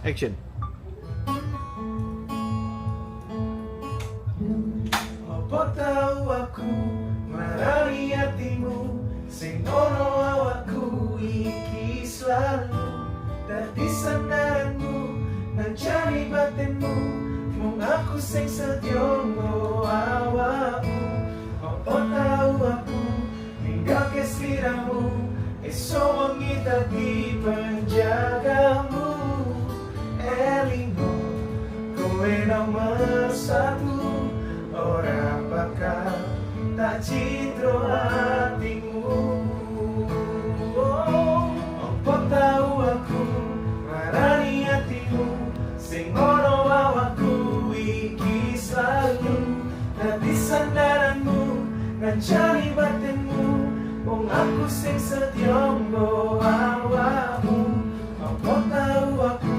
Action. Apa tahu aku marani hatimu, sing ono awakku iki selalu dadi sandaranmu, nancani batinmu, mung aku sing setyo nggo awakmu. Apa tahu aku ninggake sliramu, esok wengi dadi penjagamu. Elingo, kowe nomor satu, ora bakal tak citro hatimu. Apa tahu aku marani hatimu, sing ono awakku iki selalu dadi sandaranmu, ngancani batinmu, wong aku sing setyo nggo awakmu. Apa tahu aku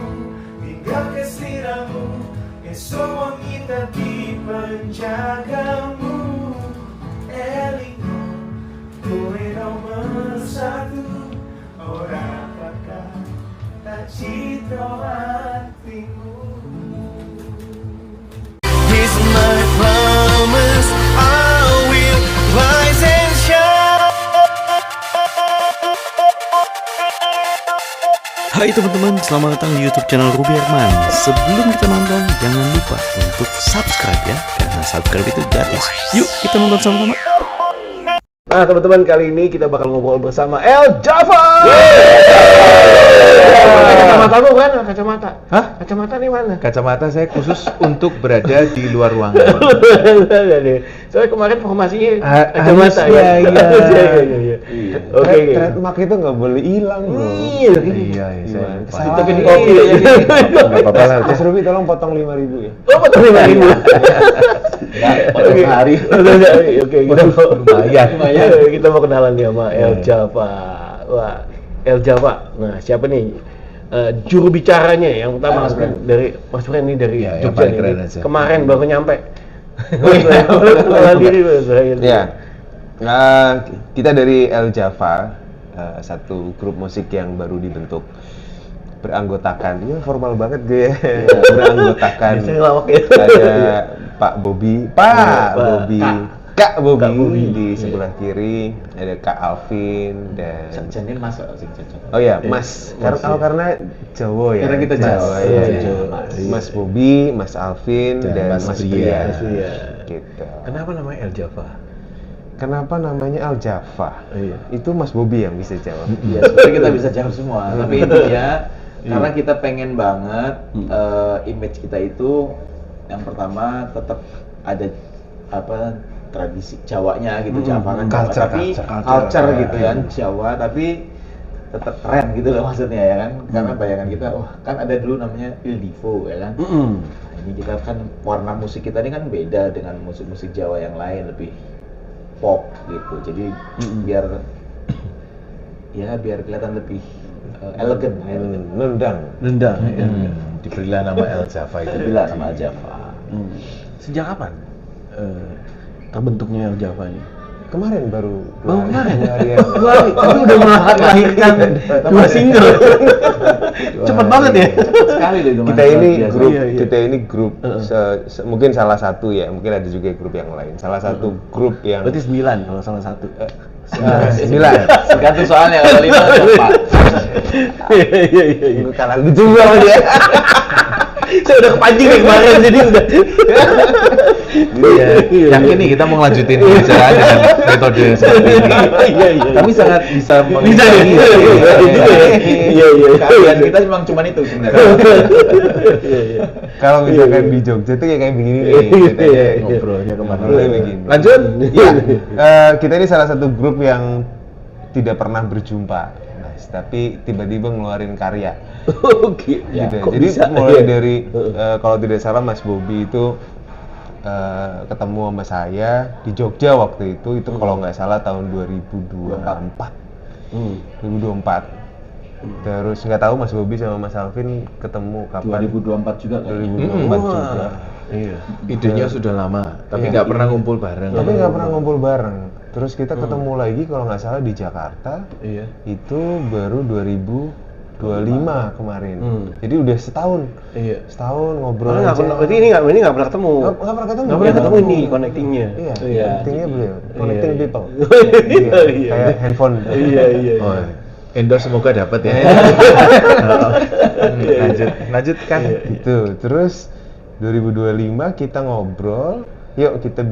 ninggake sliramu, esok wengi dadi penjagamu. Elingo, kowe nomor satu, ora bakal tak citro hatimu. Here's my promise, I will rise and shine. Hai teman-teman, selamat datang di YouTube channel Ruby Herman. Sebelum kita nonton, jangan lupa untuk subscribe ya, karena subscribe itu gratis. Yuk kita nonton sama-sama. Nah teman-teman, kali ini kita bakal ngobrol bersama El Jafar. Kacamata lu mana? Kacamata? Hah? Kacamata nih mana? Kacamata saya khusus untuk berada di luar ruangan. Soalnya kemarin formasinya Ah, kacamata harusnya, ya. iya. Oke. Trademark itu nggak boleh hilang bro. Iya. Iya, saya lupa. Tapi di kopi ya. Nggak apa-apa lah. Terus Ruby tolong potong 5.000 ya. Oh, betul 5.000. Potong hari. Oke, kita mau Lumayan. kita mau kenalan nih sama El Jafar. Wah, El Jafar. Nah, siapa nih? Juru bicaranya yang pertama dari Mas Bren ini dari Ya, yang Jogja paling nih. keren aja. Kemarin baru nyampe. Kenalan diri Mas. Ya. Kita dari El Jafar, satu grup musik yang baru dibentuk, beranggotakan, ya formal banget gue ya, beranggotakan Biasanya lawak ya. ada Pak Bobby, Bobby, Kak Bobby Kak Bobby. di sebelah kiri, ada Kak Alvin dan Jangan masuk sing cocok. oh ya Mas, karena Jawa ya, Karena kita Jawa, ya, iya, ya. Jawa. Mas Bobby, Mas Alvin dan Mas Bria, Bria. gitu. Kenapa namanya El Jafar? Kenapa namanya Al Jaffa? Iya. Itu Mas Bobby yang bisa jawab. Ya, sebenarnya kita bisa jawab semua. Tapi intinya karena kita pengen banget image kita itu yang pertama tetap ada apa tradisi Jawanya gitu, Jawa kan Jawa, tapi culture gitu kan Jawa, tapi tetap keren gitu loh maksudnya ya kan. Karena bayangan kita, wah kan ada dulu namanya Il Divo ya kan. Nah, ini kita kan warna musik kita ini kan beda dengan musik-musik Jawa yang lain, lebih pop gitu, jadi biar kelihatan lebih elegan, Nendang. Diberilah nama El Jaffa itu. bila sama Java. Sejak kapan terbentuknya El Jafar ini? Kemarin baru. Kemarin? hari Tapi udah melahirkan dua single. Cepet banget ya. Sekali loh itu. kita Mas, ini luar biasa. grup, Iya, iya. kita ini grup mungkin salah satu ya, mungkin ada juga grup yang lain. Salah satu grup yang Berarti 9 kalau salah satu. 9. Tergantung soalnya kalau 5 Pak. Iya. Kalah lucu banget ya. Saya udah kepancing nih kemarin jadi udah. Yang ini kita mau lanjutin pembicaraan dengan metode seperti ini. Iya. Kami sangat bisa Bisa ya? Iya. Kalian kita memang cuma itu sebenarnya. Iya. Kalau misalkan di Jogja tuh kayak begini nih. Iya. Ngobrolnya kemana? Ngobrolnya begini. Lanjut. Iya, kita ini salah satu grup yang tidak pernah berjumpa, Mas, tapi tiba-tiba ngeluarin karya. Oke. Gitu. Kok Jadi bisa? mulai Iya. dari kalau tidak salah Mas Bobby itu ketemu sama saya di Jogja waktu itu kalau nggak salah tahun 2024. 2024. Terus nggak tahu Mas Bobby sama Mas Alvin ketemu kapan? 2024 juga kan. 2024 juga. Iya. Idenya sudah lama, tapi nggak pernah ngumpul bareng. Tapi nggak pernah ngumpul bareng. Terus kita ketemu lagi kalau nggak salah di Jakarta. Iya. Itu baru 2025. 25 kemarin. Jadi udah setahun. Iya. Setahun ngobrol Oh, aja. berarti ini nggak pernah ketemu. Nggak pernah ketemu. Nggak pernah ketemu ini connectingnya. Iya, Iya. connectingnya beliau. Connecting Iya. people. Iya, iya. Kayak handphone. Iya. Oh, endorse semoga dapat ya. Lanjutkan. Gitu. Terus 2025 kita ngobrol, yuk kita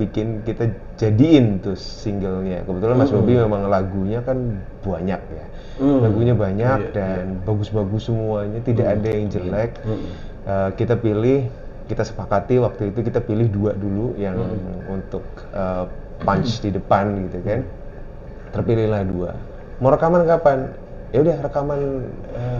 jadiin tuh singlenya. Kebetulan Mas Bobi memang lagunya kan banyak ya. Lagunya banyak dan bagus-bagus semuanya, tidak ada yang jelek. Kita sepakati waktu itu kita pilih 2 dulu yang untuk punch di depan gitu kan. Terpilihlah 2. Mau rekaman kapan? Ya udah rekaman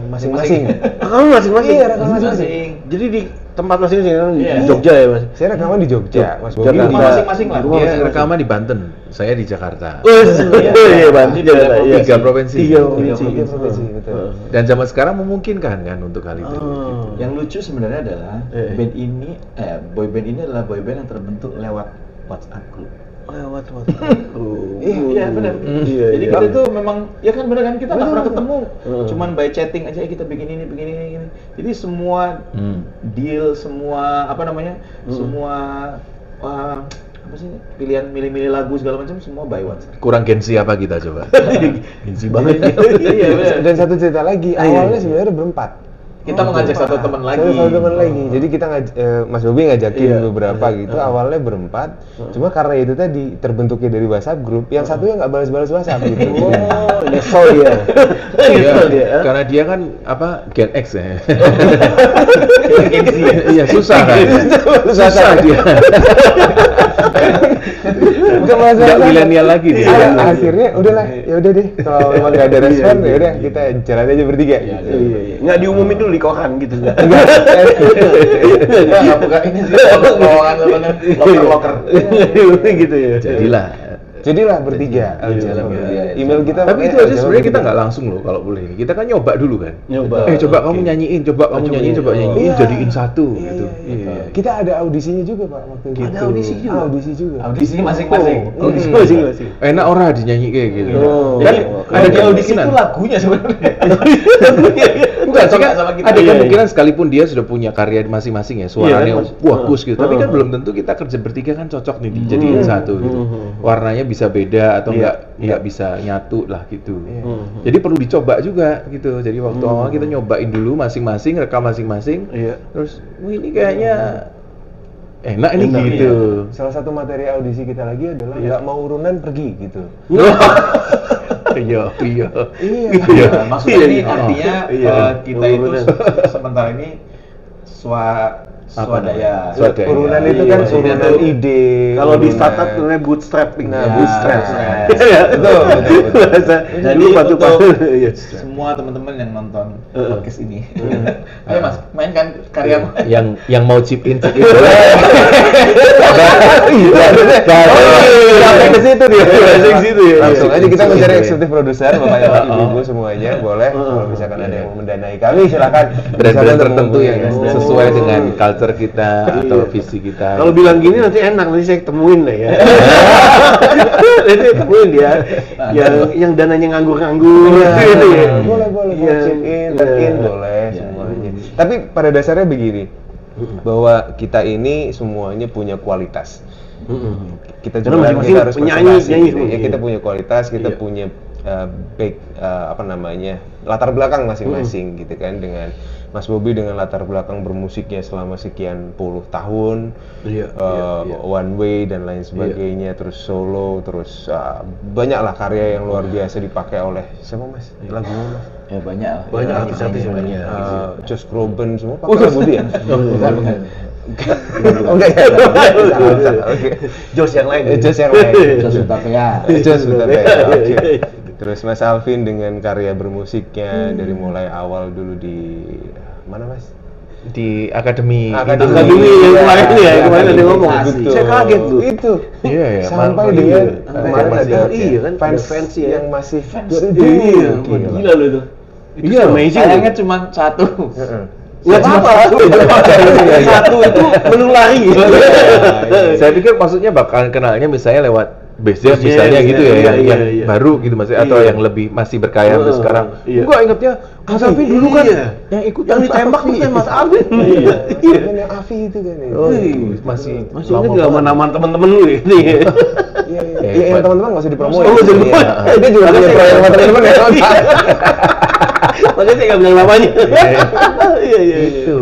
masing-masing. Kamu masing-masing. Iya, rekaman masing-masing. Jadi di tempat masing-masing Iya. di Jogja ya, Mas. Saya rekaman di Jogja, Mas Bobi Jakarta. di Masing-masing lah. Dia rekaman di Banten, saya di Jakarta. Iya, Bantu Jakarta. Iya. 3 provinsi. Tiga provinsi. Tiga provinsi, betul. Dan zaman sekarang memungkinkan kan untuk hal itu. Oh. Yang lucu sebenarnya adalah band ini, boyband ini adalah boyband yang terbentuk lewat WhatsApp group. Lewat Iya benar. Iya. Jadi kita tuh memang ya kan benar kan kita nggak pernah ketemu, cuman by chatting aja kita bikin ini. Jadi semua deal, semua apa namanya, semua apa sih pilihan milih-milih lagu segala macam semua by WhatsApp. Kurang gengsi apa kita coba? Gengsi banget. Iya benar. Dan satu cerita lagi, awalnya sebenarnya berempat. Kita mengajak satu teman lagi. Satu teman lagi. Jadi kita Mas Bobi ngajakin beberapa gitu. Awalnya berempat. Cuma karena itu tadi terbentuknya dari WhatsApp grup, yang satunya nggak balas-balas WhatsApp gitu. Oh, nyesel dia. Nyesel dia. Karena dia kan apa Gen X ya. Iya susah kan. Susah dia. Nggak milenial lagi dia. Akhirnya udahlah, ya udah deh. Kalau memang nggak ada respon, ya udah kita jalan aja bertiga. Gitu. Iya. Nggak diumumin dulu di koran gitu enggak. Nggak buka ini sih lowongan loker. Gitu ya. Jadilah bertiga. Email kita. Tapi itu aja sebenarnya kita nggak langsung loh kalau boleh. Kita kan nyoba dulu kan. Coba kamu nyanyiin, coba nyanyiin. Jadiin satu gitu. Iya. Kita ada audisinya juga Pak waktu itu. Ada audisi juga? Audisi juga. Audisinya masing-masing. Masing-masing. Enak ora dinyanyi kayak gitu. Oh. Kan ada di audisi kemungkinan. itu lagunya sebenarnya. Bukan, Sama- sama kita. ada Iya, kemungkinan sekalipun dia sudah punya karya masing-masing ya, suaranya Iya, kan, Mas? bagus gitu. Tapi kan Oh. belum tentu kita kerja bertiga kan cocok nih dijadiin satu gitu. Warnanya bisa beda atau nggak bisa nyatu lah gitu. Jadi perlu dicoba juga gitu. Jadi waktu awal kita nyobain dulu masing-masing, rekam masing-masing. Iya. Terus, wah ini kayaknya enak ini Enak, gitu. Salah satu materi audisi kita lagi adalah nggak mau urunan pergi gitu. Iya. Iya, maksudnya ini artinya Iya. kita itu Urunan. sementara ini swadaya. Swadaya. Urunan itu kan Iya, urunan iya. ide. Kalau di urunan- startup namanya bootstrapping. Nah, Ya, bootstrap. Iya. Betul. Jadi Lupa tuh, untuk Pak. Iya. semua teman-teman yang nonton podcast ini, ayo Mas, mainkan karyamu. Yang mau chip in boleh. Sampai ke situ dia. Sampai ke situ ya. Langsung aja kita mencari Iya. eksekutif produser, bapak ibu semuanya boleh. Kalau misalkan ada yang mau mendanai kami, silakan. Brand-brand tertentu yang Menghubungi. sesuai dengan culture kita atau visi kita. Kalau bilang gini nanti enak, nanti saya ketemuin lah ya. Nanti ketemuin dia. Yang dananya nganggur-nganggur. gitu ya. Boleh Iya. chip in, tap in, boleh semuanya. Tapi pada dasarnya begini, bahwa kita ini semuanya punya kualitas. Kita Karena juga masing-masing kita harus penyanyi, presentasi nyanyi gitu. semua. Ya, kita punya kualitas, kita Iya. punya latar belakang masing-masing gitu kan, dengan Mas Bobi dengan latar belakang bermusiknya selama sekian puluh tahun, Iya, one way dan lain sebagainya, terus solo, terus banyaklah karya yang luar biasa dipakai oleh siapa Mas? Lagunya Mas? Ya banyak lah. Banyak Ya, artis-artis yang banyak. Josh Groban semua pakai lagu dia. Bukan. Oh enggak ya? Salah. Oke. Jos yang lain. Josh yang lain. Jos Utapia. Josh Utapia. Oke. Terus Mas Alvin dengan karya bermusiknya dari mulai awal dulu di mana Mas? Di akademi. Akademi yang kemarin nih ya, kemarin ada yang ngomong. Betul. Saya kaget tuh. Itu. Iya ya. Sampai Iya. dengan Kemarin masih ada, iya kan, fans, ada fans ya. yang masih Iya, gila loh itu. Iya, amazing. sayangnya cuma satu. Nggak apa-apa. Satu itu menulari. Saya pikir maksudnya bakalan kenalnya misalnya lewat base-nya Base-nya, misalnya gitu ya, iya, yang iya. baru gitu maksudnya, atau Iya. yang lebih masih berkaya sampai sekarang. Iya. Gua ingetnya Mas Alvin dulu kan Iya. yang ikut Yang ditembak tuh kan Mas Alvin. Iya. Kan yang Afi itu kan. Oh, Wih, masih Masih ingat nggak nama teman-teman lu ini? Iya, iya. Iya, yang teman-teman nggak usah dipromoin. Oh, jadi Dia juga punya proyek sama teman-teman ya. Makanya saya nggak bilang namanya. Iya, iya, itu.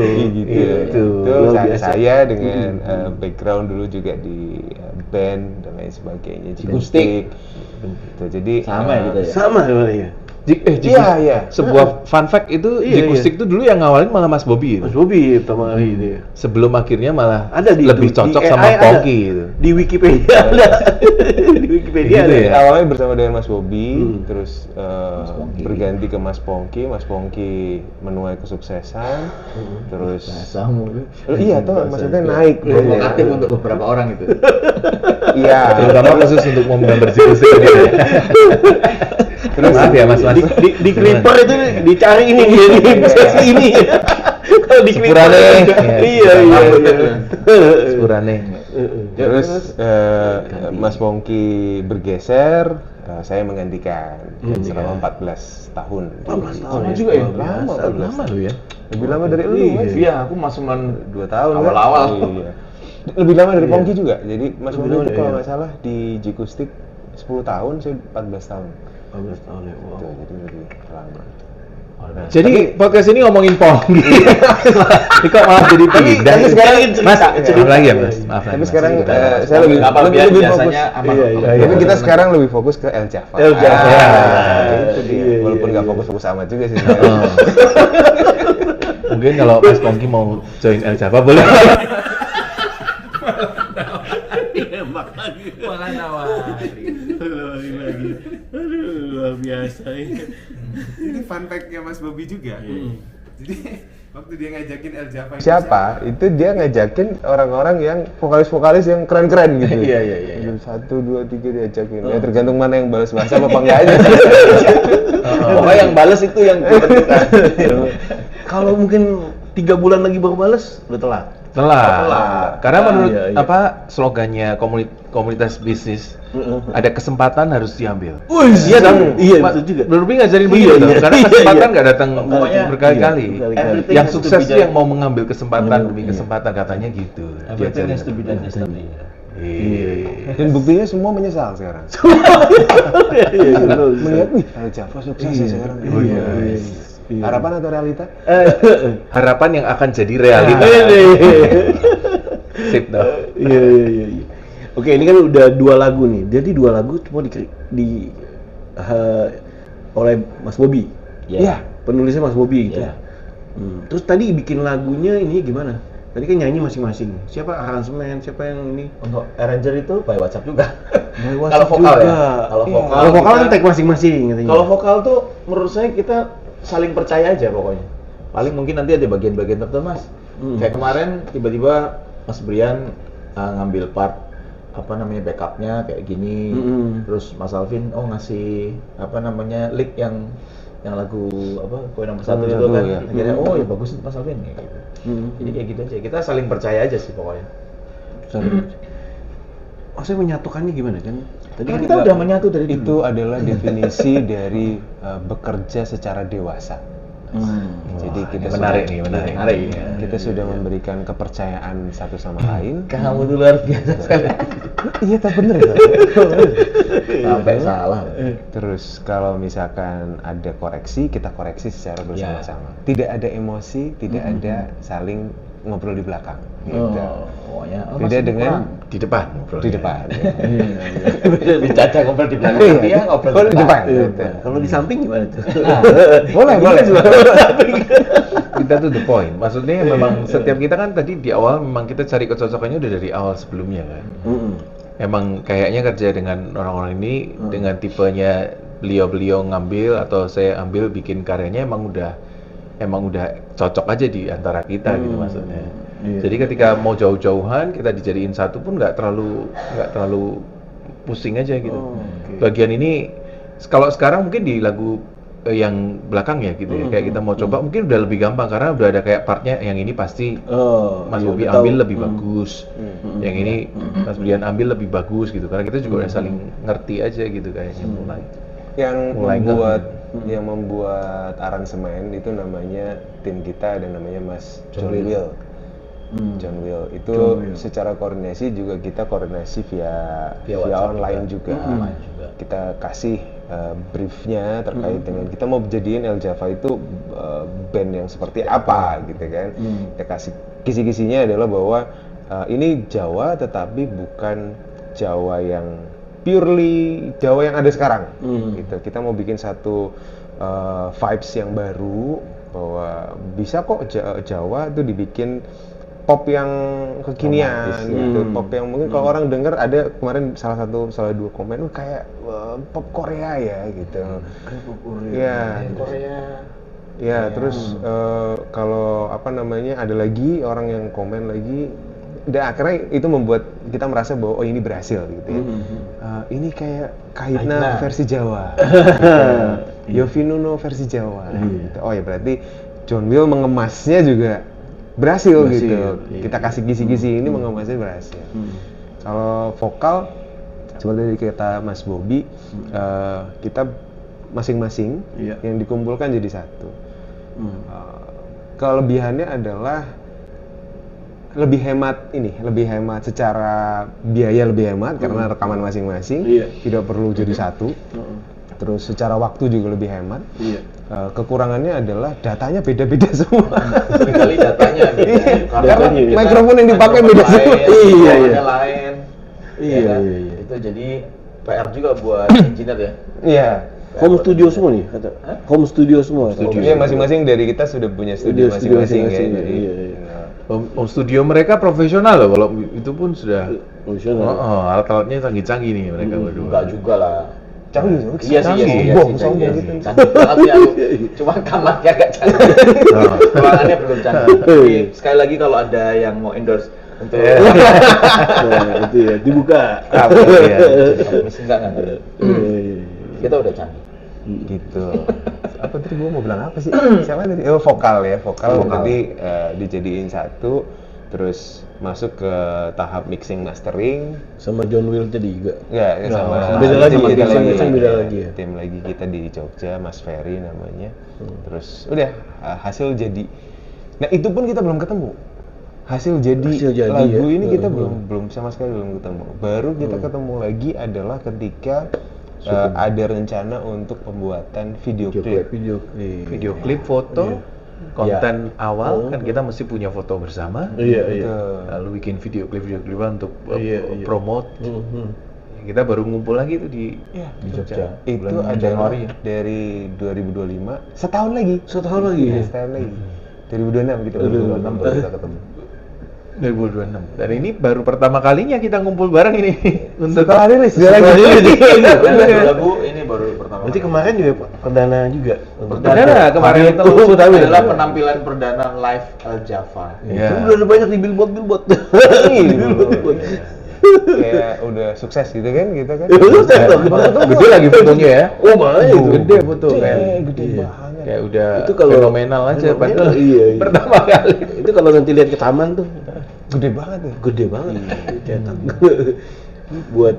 Itu Luar biasa. saya dengan background dulu juga di band dan lain sebagainya, Jikustik. Gitu. Jadi Sama ya kita ya. Sama sebenarnya. Iya. Sebuah fun fact itu Iya, Jikustik itu dulu yang ngawalin malah Mas Bobby itu. Mas Bobi pertama kali ini. Sebelum akhirnya malah Ada di lebih di cocok AI sama ada. Pongki gitu. Di Wikipedia ada. Di Wikipedia Gitu ada. ya? awalnya bersama dengan Mas Bobby, terus Pongki. berganti ke Mas Pongki menuai kesuksesan, terus Bahasamu. iya tuh maksudnya naik Provokatif untuk beberapa orang itu. iya Terutama khusus untuk mau gambar Jikustik ini. Terus maaf ya Mas. Di Clipper itu dicari ini sesi ini. Kalau di Clipper. Sepurane. Iya, iya. Sepurane. terus Mas Pongki bergeser, saya menggantikan selama 14 tahun. 14 tahun Sama juga ya? Lama, 14 Lama lu ya. Lebih lama dari lu, Mas. Iya, aku masuk 2 tahun kan? Awal-awal. Iya. Lebih lama dari Pongki juga. Jadi Mas Lebih Pongki lama, itu kalau iya. nggak salah di Jikustik 10 tahun, saya 14 tahun. 14 tahun ya. Wow. Gitu, jadi lebih lama. Jadi podcast ini ngomongin Pongki. Ini kok malah jadi pindah. tapi sekarang Mas, cerita. maaf lagi ya Mas. Maaf lagi. Tapi Mas. sekarang Udah. saya lebih Apa lebih biar fokus. biasanya aman. Iya, iya. Tapi kita sekarang lebih fokus ke El Jaffa. El Jaffa. Itu dia. Iya, Walaupun iya, nggak iya. fokus-fokus amat juga sih. Oh. Mungkin kalau Mas Pongki mau join El Jaffa boleh. Malah nawarin lagi. Aduh, luar biasa ya. Ini fun fact-nya Mas Bobby juga. Jadi waktu dia ngajakin El Jaffa itu Siapa? Itu dia ngajakin orang-orang yang vokalis-vokalis yang keren-keren gitu. Iya, iya, iya. 1, 2, 3 diajakin. Ya tergantung mana yang balas bahasa apa enggak aja. Pokoknya yang bales itu yang kita. Kalau mungkin 3 bulan lagi baru balas, udah telat. Telat. Karena menurut Iya, iya. apa slogannya komunitas bisnis, ada kesempatan harus diambil. Iya dong. Iya, Pak, betul juga. Nurbi ngajarin Iya, begitu tuh. iya. Karena Iya, kesempatan iya. nggak datang Pokoknya, berkali-kali. iya, berkali-kali. Everything Yang has to sukses be tuh done. yang mau mengambil kesempatan demi kesempatan katanya gitu. Everything has to be done Diajarin. yesterday. Iya. Dan buktinya semua menyesal sekarang. Iya, iya. Melihat, wih, El Jaffa sukses sih sekarang. Oh iya. Harapan atau realita? Harapan yang akan jadi realita. Sip dah. Iya, iya, iya. Oke, ini kan udah 2 lagu nih. Jadi 2 lagu semua oleh Mas Bobby. Iya. Penulisnya Mas Bobby gitu. Iya. Terus tadi bikin lagunya ini gimana? Tadi kan nyanyi masing-masing. Siapa aransemen? Siapa yang ini? Untuk arranger itu by WhatsApp juga. By Kalau WhatsApp vokal juga. ya. Kalau Iya. vokal. Kalau vokal kan kita- tag masing-masing katanya. Kalau vokal tuh menurut saya kita saling percaya aja pokoknya. Paling mungkin nanti ada bagian-bagian tertentu Mas. Kayak kemarin tiba-tiba Mas Brian ngambil part apa namanya backupnya kayak gini. Terus Mas Alvin ngasih apa namanya lick yang lagu apa Koin nomor 1 itu kan. ya. Akhirnya ya bagus itu Mas Alvin kayak gitu. Jadi kayak gitu aja. Kita saling percaya aja sih pokoknya. Maksudnya menyatukannya gimana kan? Tadi Kan kita udah menyatu dari dulu. Itu adalah definisi dari bekerja secara dewasa. Jadi kita Menarik sudah- nih, menarik. Menarik. Kita sudah memberikan kepercayaan satu sama lain. Kamu tuh luar biasa sekali. Iya, tak bener ya. Sampai salah. Terus kalau misalkan ada koreksi, kita koreksi secara bersama-sama. Tidak ada emosi, tidak ada saling ngobrol di belakang. Gitu. Pokoknya Beda dengan Di depan. di depan. Dicaca ngobrol di belakang. Iya, Dia ngobrol kalau di depan. Iya. Gitu. Kalau di samping gimana tuh? Boleh, boleh. Kita tuh the point. Maksudnya memang setiap kita kan tadi di awal memang kita cari kecocokannya udah dari awal sebelumnya kan. Emang kayaknya kerja dengan orang-orang ini dengan tipenya beliau ngambil atau saya ambil bikin karyanya emang udah cocok aja di antara kita gitu maksudnya. Jadi ketika mau jauh-jauhan kita dijadiin satu pun nggak terlalu pusing aja gitu. Bagian ini kalau sekarang mungkin di lagu yang belakang ya gitu ya. Kayak kita mau coba mungkin udah lebih gampang karena udah ada kayak partnya yang ini pasti Mas iya, Bobi udah tahu. ambil lebih bagus. Yang ini Mas Brian ambil lebih bagus gitu. Karena kita juga udah saling ngerti aja gitu kayaknya mulai. Yang membuat aransemen itu namanya tim kita ada namanya Mas John Will. John Will itu secara koordinasi juga kita koordinasi via online juga. Kita kasih briefnya terkait dengan kita mau jadiin El Java itu band yang seperti apa gitu kan. Kita kasih kisi-kisinya adalah bahwa ini Jawa tetapi bukan Jawa yang purely Jawa yang ada sekarang gitu. Kita mau bikin satu vibes yang baru bahwa bisa kok Jawa itu dibikin pop yang kekinian gitu. Pop yang mungkin kalau orang dengar ada kemarin salah dua komen kayak pop Korea ya gitu. Korea. Ya, terus kalau apa namanya ada lagi orang yang komen lagi dan akhirnya itu membuat kita merasa bahwa oh ini berhasil gitu ya. Ini kayak Kahitna versi Jawa. Yovie Nuno versi Jawa. Gitu. Oh ya berarti John Will mengemasnya juga berhasil gitu. Kita kasih kisi-kisi ini mengemasnya berhasil. Kalau vokal seperti kata Mas Bobi, kita masing-masing yang dikumpulkan jadi satu. Kelebihannya adalah lebih hemat secara biaya lebih hemat karena rekaman masing-masing tidak perlu jadi satu. Terus secara waktu juga lebih hemat. Kekurangannya adalah datanya beda-beda semua. Sekali datanya beda. Karena mikrofon yang dipakai beda semua. Lain. Iya. Itu jadi PR juga buat engineer ya. Iya. Home studio semua nih kata. Home studio semua. Iya masing-masing dari kita sudah punya studio masing-masing ya. Jadi Home studio mereka profesional loh, kalau itu pun sudah profesional. Alat-alatnya canggih-canggih nih mereka berdua. Enggak juga lah. canggih. Iya sih. Sombong gitu. Canggih banget sih aku. Cuma kamarnya agak canggih. Ruangannya belum canggih. Tapi sekali lagi kalau ada yang mau endorse untuk itu ya dibuka. Enggak. Kita udah canggih. Gitu. Apa tadi gua mau bilang apa sih? Siapa tadi? Vokal ya, vokal. Jadi dijadiin satu, terus masuk ke tahap mixing mastering Sama John Will tadi juga. ya sama beda lagi ya, beda lagi, beda lagi ya. tim lagi kita di Jogja, Mas Ferry namanya. Terus udah hasil jadi. Nah itu pun kita belum ketemu. Hasil jadi lagu ini kita belum sama sekali belum ketemu. Baru kita ketemu lagi adalah ketika ada rencana untuk pembuatan video klip foto. Konten awal kan kita mesti punya foto bersama. Lalu bikin video klip untuk promote. Kita baru ngumpul lagi tuh di Jogja. Itu ada dari 2025 setahun lagi. Setahun lagi. 2026 kita baru ketemu. 2026. Dan ini baru pertama kalinya kita ngumpul bareng ini. Setelah rilis. Lagu ini baru pertama. Berarti kemarin juga perdana juga. Perdana kemarin itu adalah penampilan perdana live El Java. Itu udah ada banyak di billboard. Kayak udah sukses gitu kan kita kan. Gede lagi fotonya ya. Oh makanya itu. Gede foto kan. Gede banget. Kayak udah Itu kalau fenomenal aja padahal iya. pertama kali. Itu kalau nanti lihat ke taman tuh Gede banget ya. gede banget. Cetak. Buat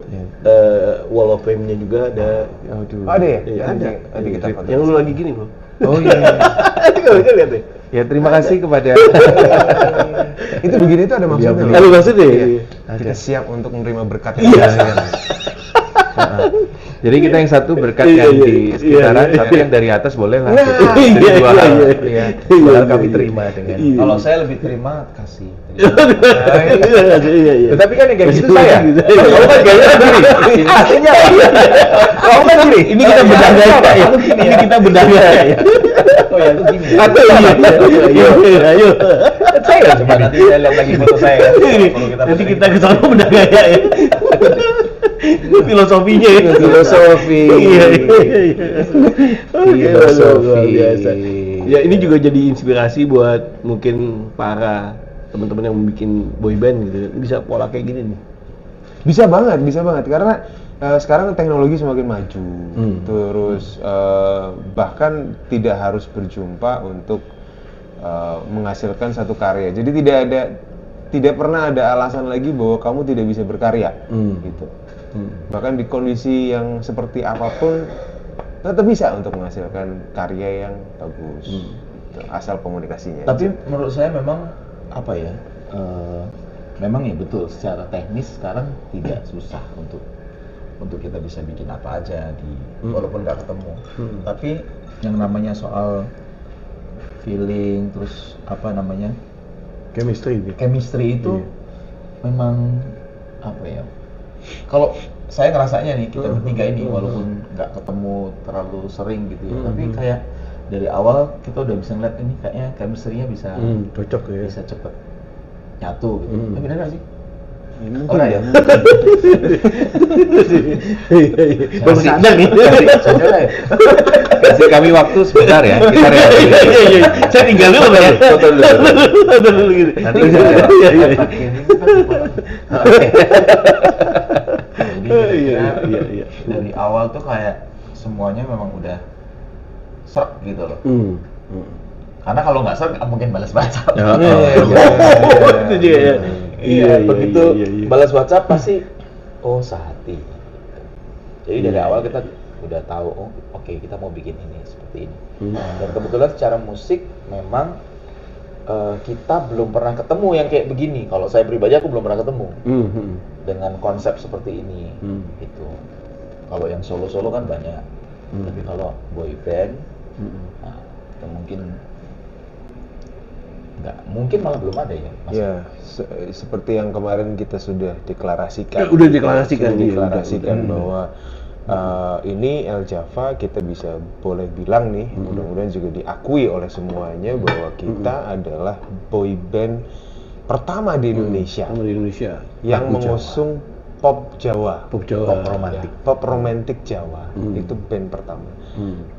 wall of fame-nya juga ada. Ada ya? Iya, ada. Nanti kita foto. Yang lu lagi gini bro. Oh iya. Nanti kalau kita lihat deh. Ya terima kasih kepada Itu begini tuh ada maksudnya. loh. Ada maksudnya. Kita siap untuk menerima berkat. Jadi kita yang satu berkat yang di sekitaran, satu yang dari atas boleh lah. Jadi dua hal, dua hal kami terima dengan. Kalau saya lebih terima kasih. Iya. Tetapi kan yang kayak gitu saya. Kamu kan gaya gini. Aslinya. Kamu kan gini. Ini kita berdaya ya. Ini kita berdaya ya. Oh ya, itu gini. Atau Ayo. saya Coba nanti saya lihat lagi foto saya. Nanti kita ke sana berdaya ya. Filosofinya ya. Filosofi. Iya. Filosofi. Biasa. Ya ini juga jadi inspirasi buat mungkin para teman-teman yang bikin boy band gitu. Bisa pola kayak gini nih. Bisa banget karena sekarang teknologi semakin maju, terus bahkan tidak harus berjumpa untuk menghasilkan satu karya. Jadi tidak pernah ada alasan lagi bahwa kamu tidak bisa berkarya, gitu. Bahkan di kondisi yang seperti apapun tetap bisa untuk menghasilkan karya yang bagus, gitu, asal komunikasinya. Tapi menurut saya memang apa ya? Memang ya betul secara teknis sekarang tidak susah untuk kita bisa bikin apa aja walaupun nggak ketemu. Tapi yang namanya soal feeling terus apa namanya chemistry itu memang apa ya? Kalau saya ngerasanya nih kita bertiga ini walaupun nggak ketemu terlalu sering gitu ya, tapi kayak dari awal kita udah bisa ngeliat ini kayaknya chemistry-nya bisa cocok ya. bisa cepet nyatu gitu. Tapi bener nggak sih? Mungkin ya. Baru sadar nih. Saudara ya. Kasih kami waktu sebentar ya. Kita Saya tinggal dulu ya. foto dulu. gitu. Nanti Jadi dari awal tuh kayak semuanya memang udah serp gitu loh. Karena kalau nggak serp nggak mungkin balas WhatsApp. Itu dia ya. Iya, begitu balas WhatsApp pasti sehati. Jadi dari awal kita udah tahu oke, kita mau bikin ini seperti ini. Dan kebetulan secara musik memang kita belum pernah ketemu yang kayak begini. Kalau saya pribadi aku belum pernah ketemu dengan konsep seperti ini. Gitu. Kalau yang solo-solo kan banyak. Tapi kalau boy band, nah, kita mungkin malah belum ada ya, Mas. Ya, seperti yang kemarin kita sudah deklarasikan. Udah deklarasikan, bahwa ini El Java kita bisa boleh bilang nih, mudah-mudahan juga diakui oleh semuanya bahwa kita adalah boy band pertama di Indonesia yang mengusung pop Jawa, pop romantik, pop romantik Jawa. Itu band pertama,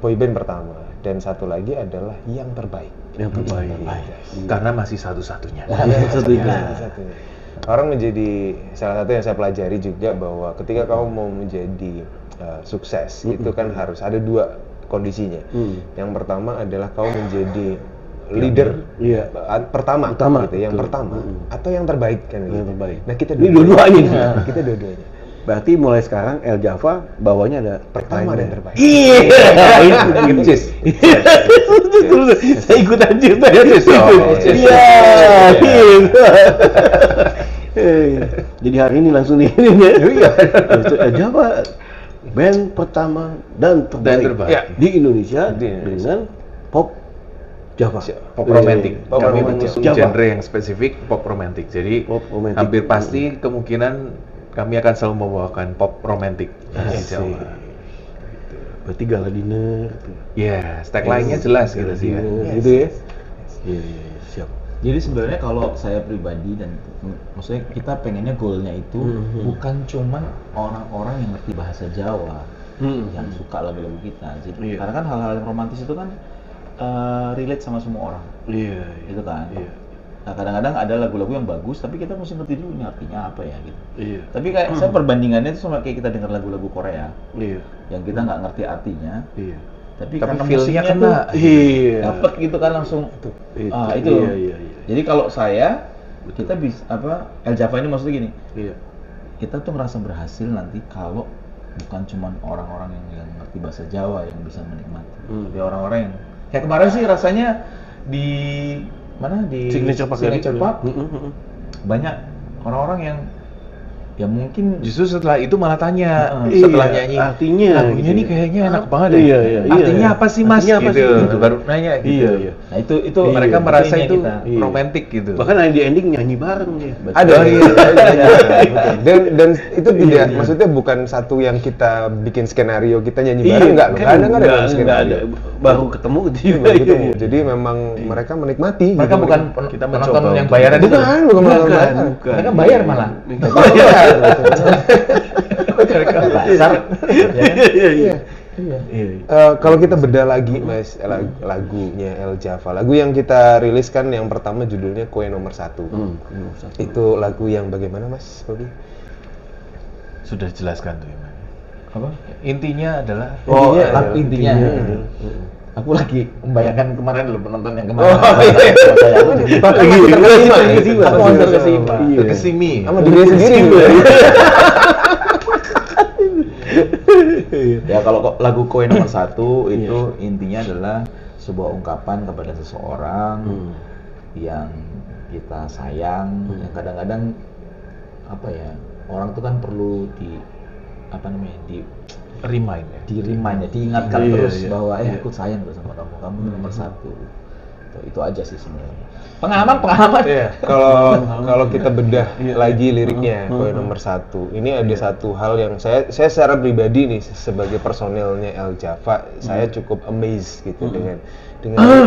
boy band pertama, dan satu lagi adalah yang terbaik. Karena masih satu-satunya. Satu-satunya. Orang menjadi salah satu yang saya pelajari juga bahwa ketika kamu mau menjadi sukses itu kan harus ada dua kondisinya. Yang pertama adalah kamu menjadi leader pertama gitu, yang pertama atau yang terbaik kan gitu. Yang terbaik. Nah, kita ini dua-duanya. Kita dua-duanya. Berarti mulai sekarang El Java bawahnya ada Pertama dan terbaik. Iya. Cheers. Saya ikut aja. Iya. Jadi hari ini langsung ini ya. El Java band pertama dan terbaik di Indonesia dengan pop Java. Pop romantic. Kami romantic. mengusung genre yang spesifik pop romantic. Jadi Pop romantic. hampir pasti kemungkinan kami akan selalu membawakan pop romantic di Jawa. Berarti gala dinner. Ya, tagline-nya jelas gitu sih ya. Gitu ya. Iya, siap. Jadi sebenarnya kalau saya pribadi dan maksudnya kita pengennya goalnya itu bukan cuman orang-orang yang ngerti bahasa Jawa yang suka lagu-lagu kita. Jadi karena kan hal-hal yang romantis itu kan relate sama semua orang. Iya. Gitu kan. Iya. Nah kadang-kadang ada lagu-lagu yang bagus tapi kita mesti ngerti dulu ini artinya apa ya gitu. Iya. Tapi kayak saya perbandingannya itu sama kayak kita dengar lagu-lagu Korea Iya. yang kita nggak ngerti artinya. Iya. Tapi Tapi karena feel-nya musiknya kena. tuh Iya. dapet gitu kan langsung. Itu. Iya. Jadi kalau saya kita bisa El Java ini maksudnya gini. Iya. Kita tuh ngerasa berhasil nanti kalau bukan cuman orang-orang yang ngerti bahasa Jawa yang bisa menikmati. Tapi orang-orang yang kayak kemarin sih rasanya di mana di Signature Park. Banyak orang-orang yang ya mungkin Justru setelah itu malah tanya, Iya, setelah nyanyi, artinya lagunya gitu nih ya. kayaknya enak banget ya. Iya. Artinya apa sih mas? Artinya apa Gitu. sih? Gitu. Baru nanya gitu. Iya. nah itu Mereka merasa ininya itu kita. Iya. romantis gitu. Bahkan ada di ending nyanyi bareng dia. Ada. Dan itu tidak, maksudnya bukan satu yang kita bikin skenario kita nyanyi bareng, enggak ada dalam skenario. Baru ketemu gitu. Baru ketemu. Jadi memang mereka menikmati. Mereka gitu. bukan Kita penonton mencoba yang untuk- bayaran itu. Bukan bayar. Mereka bayar malah. Mereka pasar. Iya. Kalau kita bedah lagi mas lagunya El Java, lagu yang kita rilis kan yang pertama judulnya Kue Nomor 1. Itu lagu yang bagaimana mas Bobby? Sudah dijelaskan tuh ya. Apa? Intinya adalah Intinya. Aku lagi membayangkan kemarin loh penonton yang kemarin. kesimi. Sama diri sendiri loh. Ya kalau lagu Kowe Nomor 1 itu intinya adalah sebuah ungkapan kepada seseorang yang kita sayang. Yang kadang-kadang apa ya, orang tuh kan perlu Remind ya. diingatkan terus bahwa aku sayang loh sama kamu nomor 1. Itu aja sih sebenarnya. Pengalaman. Iya. Kalau kita bedah lagi liriknya Kowe Nomor 1, ini ada satu hal yang saya secara pribadi nih sebagai personelnya El Java, saya cukup amazed gitu dengan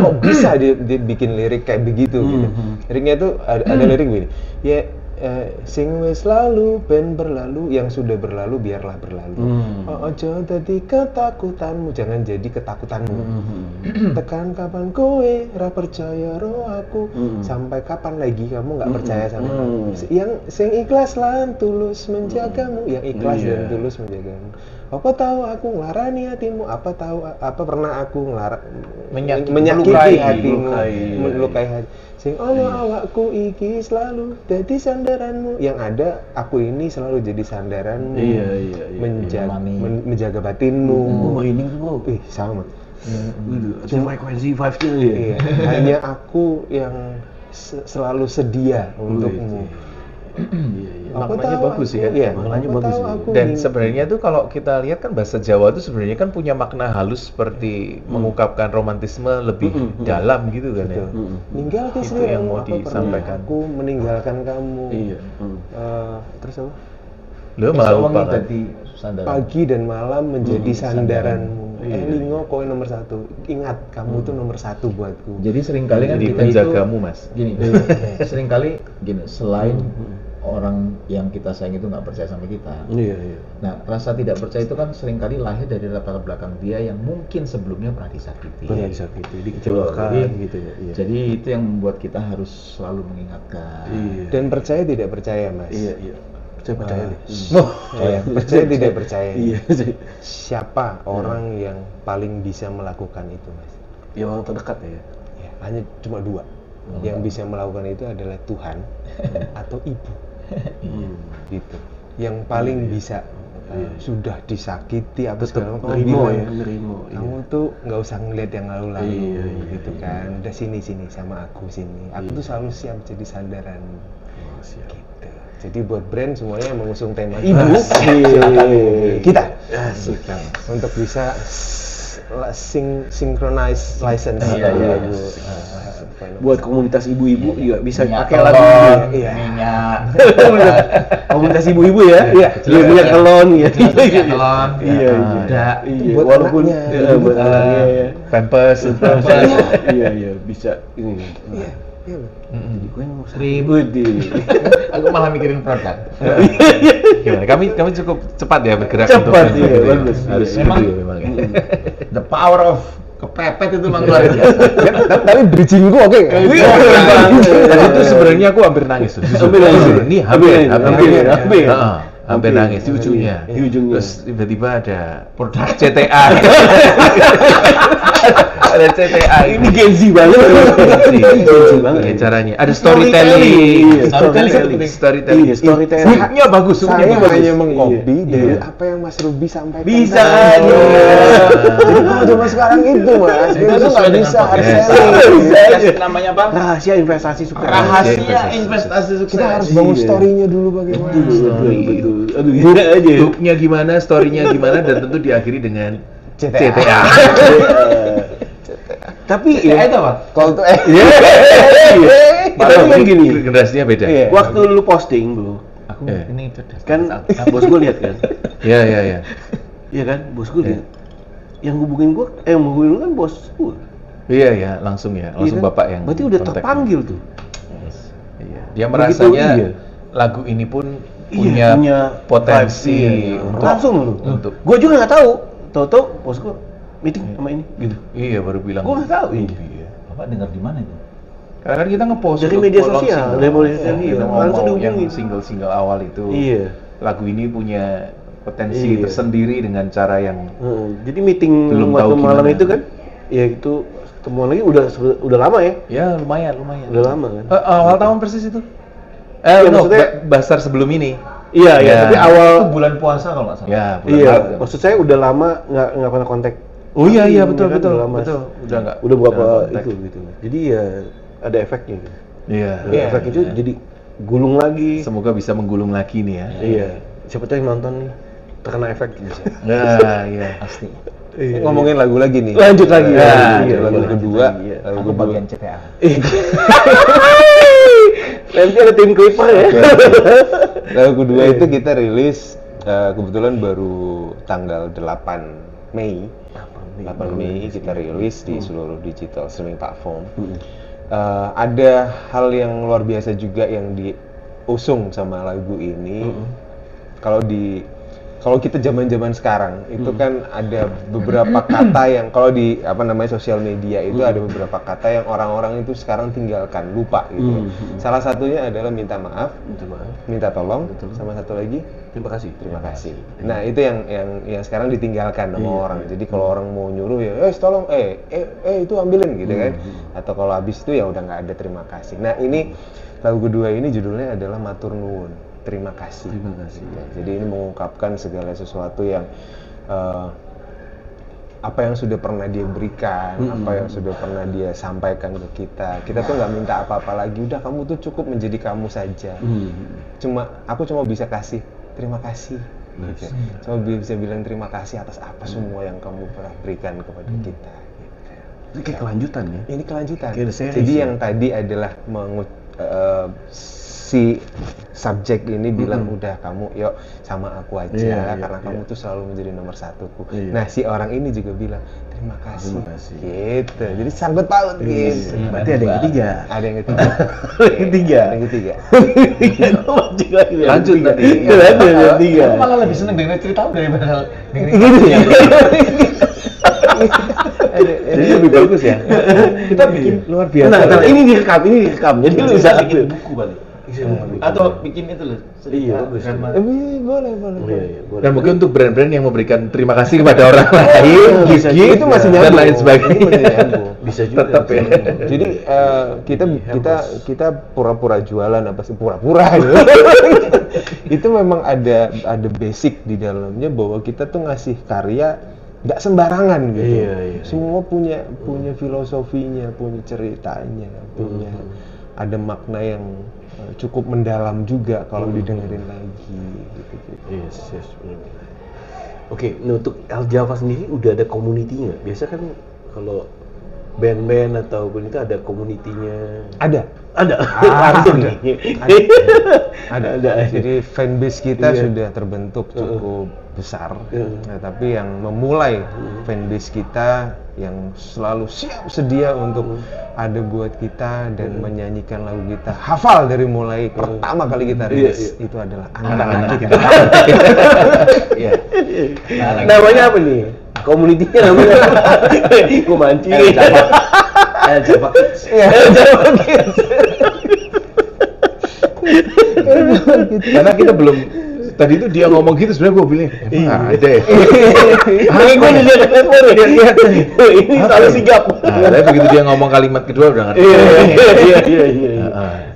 kok bisa dia bikin lirik kayak begitu gitu. Liriknya tuh ada lirik gini. Ya sing wis lalu ben berlalu, yang sudah berlalu biarlah berlalu. Ojo dadi ketakutanmu, jangan jadi ketakutanmu. Tekan kapan kowe ra percaya ro aku, sampai kapan lagi kamu nggak percaya sama aku. Yang sing ikhlas lan tulus menjagamu, yang ikhlas dan tulus menjagamu. Apa tahu aku nglarani hatimu, apa pernah aku menyakiti hatimu, melukai hati. Sing ono awakku iki selalu dadi sandaranmu, yang ada aku ini selalu jadi sandaranmu. Menjaga batinmu. Merinding tuh. Sama. Ada frekuensi 5 tuh ya. Iya, hanya aku yang selalu sedia untukmu. Maknanya bagus ya. Iya, maknanya bagus. Dan sebenarnya tuh kalau kita lihat kan bahasa Jawa tuh sebenarnya kan punya makna halus seperti mengungkapkan romantisme lebih dalam gitu kan ya. Ninggal Itu yang mau disampaikan. Aku meninggalkan kamu. Iya. Terus apa? Lo malah Pagi dan malam menjadi sandaranmu. Lingo Kowe Nomor 1. Ingat, kamu tuh nomor 1 buatku. Jadi seringkali kan jadi kita penjagamu, itu Mas. Gini, seringkali gini, selain orang yang kita sayang itu nggak percaya sama kita. Iya. Nah, rasa tidak percaya itu kan seringkali lahir dari latar belakang dia yang mungkin sebelumnya pernah disakiti. Dikecewakan gitu ya. Iya. Jadi itu yang membuat kita harus selalu mengingatkan. Iya. Dan percaya tidak percaya, Mas. Iya. Percaya nih. Percaya tidak percaya. Iya. Siapa orang yang paling bisa melakukan itu, Mas? Ya orang terdekat ya. Ya, hanya cuma 2. Yang bisa melakukan itu adalah Tuhan atau ibu. Gitu. Yang paling bisa sudah disakiti apa segala macam. Nerimo. Kamu tuh nggak usah ngeliat yang lalu-lalu gitu kan. Udah sini sama aku sini. Aku tuh selalu siap jadi sandaran. Gitu. Jadi buat brand semuanya yang mengusung tema ibu, kita untuk bisa synchronize license. Buat komunitas ibu-ibu juga bisa pakai Minyak lagu telon, ini. Iya. minyak. Komunitas ibu-ibu ya. Iya. Minyak telon ya. Minyak telon. Iya. Buat Walaupun anaknya, buat anaknya ya. Pampers. Iya bisa ini. Iya loh. Jadi gue nomor 1000. Aku malah mikirin produk. Gimana? Kami cukup cepat ya bergerak Cepat, untuk iya, itu ya. bagus. Harus Memang. gitu ya memang ya. The power of kepepet itu memang luar biasa. Tapi bridging gua oke. Dan itu sebenarnya aku hampir nangis tuh. Hampir nangis. Ini hampir. Hampir. Heeh. Hampir nangis di ujungnya. Di ujungnya. Terus tiba-tiba ada produk CTA. Ada CTA. Ini Gen Z banget. Gen Z banget. Ya, caranya. Ada storytelling. Storytelling. Iya, storytelling. Hooknya bagus. Saya Hooknya hanya bagus. mengcopy dari Iya. apa yang Mas Ruby sampaikan. Bisa. tadi. Jadi kalau zaman sekarang itu, Mas, kita tuh nggak bisa hard selling. Namanya apa? Rahasia investasi sukses. Rahasia investasi sukses. Kita harus bangun story-nya dulu bagaimana. Betul. Aduh, gila aja. Hooknya gimana, story-nya gimana, dan tentu diakhiri dengan CTA. CTA. Tapi Ya ya, itu apa? Call to kita bilang gini. Generasinya beda. Iya. Waktu lu posting, Bro, Aku Iya. ini cerdas. kan bos gue lihat kan. Iya. Iya kan, bos gue lihat. Yang hubungin gue, hubungin lu kan bos gue. Iya, langsung ya. Langsung Iya kan? bapak yang Berarti udah kontak. terpanggil tuh. Iya. Dia merasanya iya. lagu ini pun Iya, punya potensi iya. untuk Langsung lu. untuk Gue juga nggak tahu. Tahu-tahu bos gue meeting sama ini gitu. iya baru bilang. Gue nggak tahu. Iya. Bapak dengar di mana itu? Karena kan kita ngepost Dari untuk media launching. sosial, dari media sosial, Kita iya. mau Langsung yang dihubungin. single-single awal itu. Iya. lagu ini punya potensi tersendiri dengan cara yang Jadi meeting belum waktu tahu malam gimana. itu kan, ya itu ketemuan lagi udah lama ya? ya lumayan. Udah lama kan? Awal tahun persis itu. maksudnya- Basar sebelum ini. Iya, Ya. tapi awal Itu bulan puasa kalau nggak salah. Ya, bulan iya, Maret. maksud saya udah lama nggak pernah kontak. Oh iya Ya betul kan, betul udah lama. betul. Udah enggak. Udah berapa kontak. itu gitu. Jadi ya ada efeknya. Gitu. Iya. Ada efek itu jadi gulung lagi. Semoga bisa menggulung lagi nih ya. Iya. Siapa tahu yang nonton nih terkena efek gitu. Nah, iya. Pasti. Iya. Ngomongin lagu lagi nih. Lanjut lagi. Ya, Iya, lagu lanjut kedua, lagi, iya. lagu Aku kedua. bagian CTA. Nanti ada tim Clipper ya. Lagu kedua itu kita rilis kebetulan baru tanggal 8 Mei. 8 Mei kita rilis di seluruh digital streaming platform. Ada hal yang luar biasa juga yang diusung sama lagu ini. Kalau kita zaman-zaman sekarang itu kan ada beberapa kata yang kalau di sosial media itu ada beberapa kata yang orang-orang itu sekarang tinggalkan, lupa gitu. Salah satunya adalah minta maaf, minta tolong, sama satu lagi Terima kasih. Nah, itu yang sekarang ditinggalkan sama orang. Jadi kalau orang mau nyuruh ya, tolong, itu ambilin gitu kan. Atau kalau habis itu ya udah nggak ada terima kasih. Nah, ini lagu kedua ini judulnya adalah Matur Nuwun. Terima kasih. Ya, jadi ini mengungkapkan segala sesuatu yang apa yang sudah pernah dia berikan, apa yang sudah pernah dia sampaikan ke kita. Kita tuh nggak minta apa-apa lagi. Udah, kamu tuh cukup menjadi kamu saja. Aku cuma bisa kasih terima kasih. Gitu. Cuma bisa bilang terima kasih atas apa semua yang kamu pernah berikan kepada kita. Ini kayak kelanjutan ya. Ini kelanjutan. Kayak ada series Jadi ya? yang tadi adalah si subjek ini bilang udah kamu yuk sama aku aja Iya, karena iya. kamu tuh selalu menjadi nomor satuku. Iya. Nah, si orang ini juga bilang terima kasih. Terima kasih. Gitu. Jadi sangkut paut gitu. Berarti ada yang ketiga. Ada yang ketiga. Yang ketiga. Ada yang ketiga. Lanjut tadi. Lanjut yang ketiga. Aku malah lebih seneng dengerin cerita daripada dengerin Gitu ya. Jadi lebih bagus ya. Kita bikin luar biasa. Nah, ini direkam. Jadi lu bisa bikin buku kali. Atau bikin itu loh. Iya, bagus. Boleh. boleh. Dan mungkin untuk brand-brand yang memberikan terima kasih kepada orang lain, bisa gigi, juga. Itu masih dan nyambung. lain sebagainya. Itu masih nyambung. Bisa juga. Tetap ya. Jadi kita pura-pura jualan apa sih pura-pura gitu. Itu memang ada basic di dalamnya bahwa kita tuh ngasih karya nggak sembarangan gitu. Iya. Semua punya filosofinya, punya ceritanya, punya ada makna yang cukup mendalam juga kalau didengerin lagi gitu. Yes, benar. Oke, nah untuk El Java sendiri udah ada community nggak? Biasa kan kalau band-band ataupun itu ada community-nya. Ada. Langsung nih. Ada. Jadi fanbase kita Iya. sudah terbentuk cukup besar. Nah, tapi yang memulai fanbase kita yang selalu siap sedia untuk ada buat kita dan menyanyikan lagu kita hafal dari mulai pertama kali kita rilis itu adalah anak-anak kita. Iya. Namanya apa nih? Community-nya namanya apa? Gua mancing. El Java Kids. Karena kita belum tadi itu dia ngomong gitu sebenarnya gue bilang emang ada ya. Ini gue lihat handphone ya. Ini selalu sigap. Nah, tapi begitu dia ngomong kalimat kedua udah ngerti.